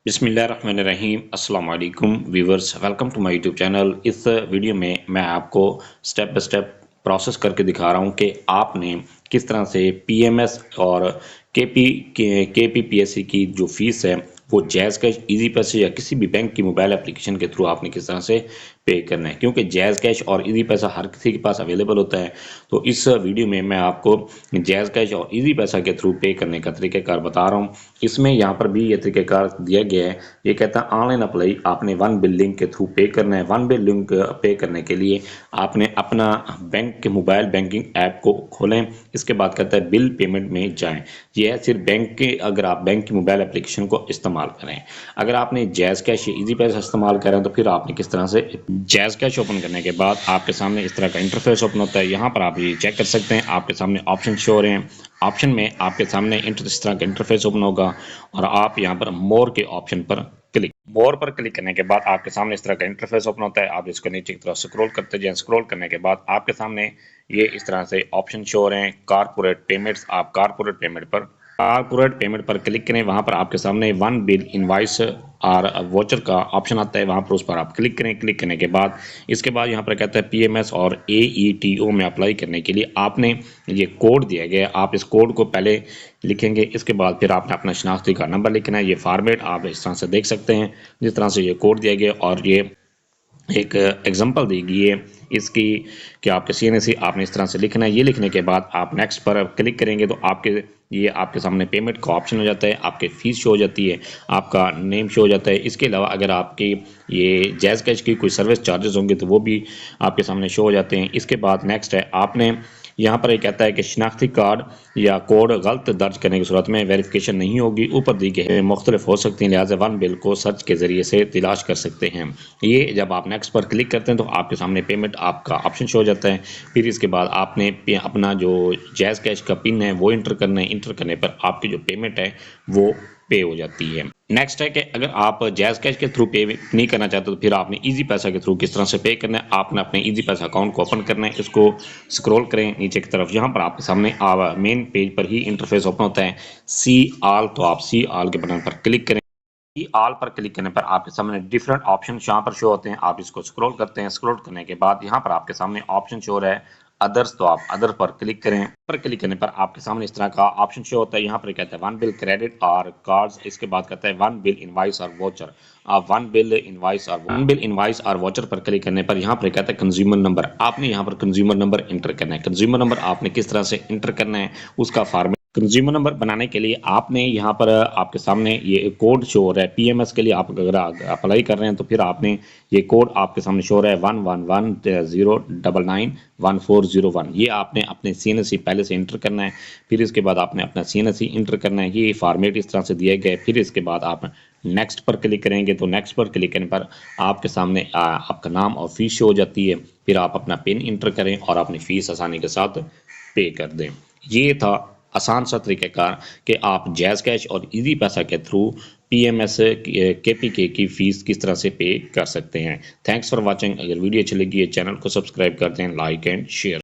बिस्मिल्लाहिर्रहमानिर्रहीम अस्सलाम वालेकुम viewers, welcome to my YouTube channel. इस वीडियो में मैं आपको स्टेप बाय स्टेप प्रोसेस करके दिखा रहा हूं कि आपने किस तरह से पीएमएस और केपीपीएससी की जो फीस है वो जैज़ कैश, इजी पैसे या किसी भी बैंक की मोबाइल एप्लीकेशन के थ्रू आपने किस तरह से पे करना है, क्योंकि जैज़ कैश और इजी पैसा हर किसी के पास अवेलेबल होता है। तो इस वीडियो में मैं आपको जैज़ कैश और इजी पैसा के थ्रू पे करने का तरीक़ाकार बता रहा हूँ। इसमें यहाँ पर भी ये तरीक़ाकार दिया गया है। ये कहता है ऑनलाइन अप्लाई आपने वन बिल लिंक के थ्रू पे करना है। वन बिल लिंक पे करने के लिए आपने अपना बैंक के मोबाइल बैंकिंग ऐप को खोलें। इसके बाद कहता है बिल पेमेंट में जाएं। ये है सिर्फ बैंक के, अगर आप बैंक की मोबाइल एप्लीकेशन को इस्तेमाल करें। अगर आपने जैज़ कैश या इजी पैसा इस्तेमाल करें तो फिर आपने किस तरह से जैज़ कैश ओपन करने के बाद आपके सामने इस तरह का इंटरफेस ओपन होता है। यहाँ पर आप ये चेक कर सकते हैं, आपके सामने ऑप्शन शो हो रहे हैं। ऑप्शन में आपके सामने इस तरह का इंटरफेस ओपन होगा और आप यहाँ पर मोर के ऑप्शन पर मोर पर क्लिक करने के बाद आपके सामने इस तरह का इंटरफेस ओपन होता है। आप इसको नीचे की तरफ स्क्रॉल करते जाएं। स्क्रॉल करने के बाद आपके सामने ये इस तरह से ऑप्शन शो हो रहे हैं, कारपोरेट पेमेंट्स। आप कारपोरेट पेमेंट पर क्लिक करें। वहां पर आपके सामने वन बिल इनवाइस और वोचर का ऑप्शन आता है, वहां पर उस पर आप क्लिक करें। क्लिक करने के बाद इसके बाद यहाँ पर कहता है पीएमएस और एईटीओ में अप्लाई करने के लिए आपने ये कोड दिया गया है, आप इस कोड को पहले लिखेंगे। इसके बाद फिर आपने अपना शनाख्ती कार्ड नंबर लिखना है। ये फॉर्मेट आप इस तरह से देख सकते हैं, जिस तरह से ये कोड दिया गया और ये एक एग्जांपल दी गई है इसकी कि आपके सीएनसी आपने इस तरह से लिखना है। ये लिखने के बाद आप नेक्स्ट पर क्लिक करेंगे तो आपके सामने पेमेंट का ऑप्शन हो जाता है, आपके फीस शो हो जाती है, आपका नेम शो हो जाता है। इसके अलावा अगर आपकी ये जैज़ कैश की कोई सर्विस चार्जेस होंगे तो वो भी आपके सामने शो हो जाते हैं। इसके बाद नेक्स्ट है, आपने यहाँ पर ये कहता है कि शनाख्ती कार्ड या कोड गलत दर्ज करने की सूरत में वेरिफिकेशन नहीं होगी। ऊपर दी गई मुख्तलिफ हो सकती हैं, लिहाजा वन बिल को सर्च के जरिए से तलाश कर सकते हैं। ये जब आप नेक्स्ट पर क्लिक करते हैं तो आपके सामने पेमेंट आपका ऑप्शन शो हो जाता है। फिर इसके बाद आपने अपना जो जैज़ कैश का पिन है वो इंटर करना है। इंटर करने पर आपकी जो पेमेंट है वो पे हो जाती है। नेक्स्ट है कि अगर आप जैज़ कैश के थ्रू पे नहीं करना चाहते तो फिर आपने इजी पैसा के थ्रू किस तरह से पे करना है। आपने अपने इजी पैसा अकाउंट को ओपन करना है, इसको स्क्रॉल करें नीचे की तरफ। यहाँ पर आपके सामने मेन पेज पर ही इंटरफेस ओपन होता है, सी ऑल। तो आप सी ऑल के बटन पर क्लिक करें। सी ऑल पर क्लिक करने पर आपके सामने डिफरेंट ऑप्शन यहाँ पर शो होते हैं। आप इसको स्क्रॉल करते हैं। स्क्रॉल करने के बाद यहाँ पर आपके सामने ऑप्शन शो हो रहा है अदर्स, तो आप अदर पर क्लिक करें। पर क्लिक करने पर आपके सामने इस तरह का ऑप्शन शो होता है। यहाँ पर कहता है वन बिल क्रेडिट और कार्ड्स। इसके बाद कहता है वन बिल इनवाइस और वोचर। आप वन बिल इनवाइस और वोचर पर क्लिक करने पर यहाँ पर कहता है कंज्यूमर नंबर। आपने यहाँ पर कंज्यूमर नंबर इंटर करना है। कंज्यूमर नंबर आपने किस तरह से इंटर करना है उसका फॉर्मेट। कंज्यूमर नंबर बनाने के लिए आपने यहाँ पर आपके सामने ये कोड शो हो रहा है पीएमएस के लिए। आप अगर अप्लाई कर रहे हैं तो फिर आपने ये कोड आपके सामने शो हो रहा है 1110991401। ये आपने अपने सीएनसी पहले से इंटर करना है। फिर इसके बाद आपने अपना सीएनसी इंटर करना है। ये फॉर्मेट इस तरह से दिया गया है। फिर इसके बाद आप नेक्स्ट पर क्लिक करेंगे तो नेक्स्ट पर क्लिक करने पर आपके सामने आपका नाम और फीस शो हो जाती है। फिर आप अपना पिन इंटर करें और अपनी फीस आसानी के साथ पे कर दें। ये था आसान सा तरीक़ाकार कि आप जैज़ कैश और इजी पैसा के थ्रू पीएमएस केपीके की फीस किस तरह से पे कर सकते हैं। Thanks for watching. अगर वीडियो अच्छी लगी है चैनल को सब्सक्राइब कर दें, लाइक एंड शेयर।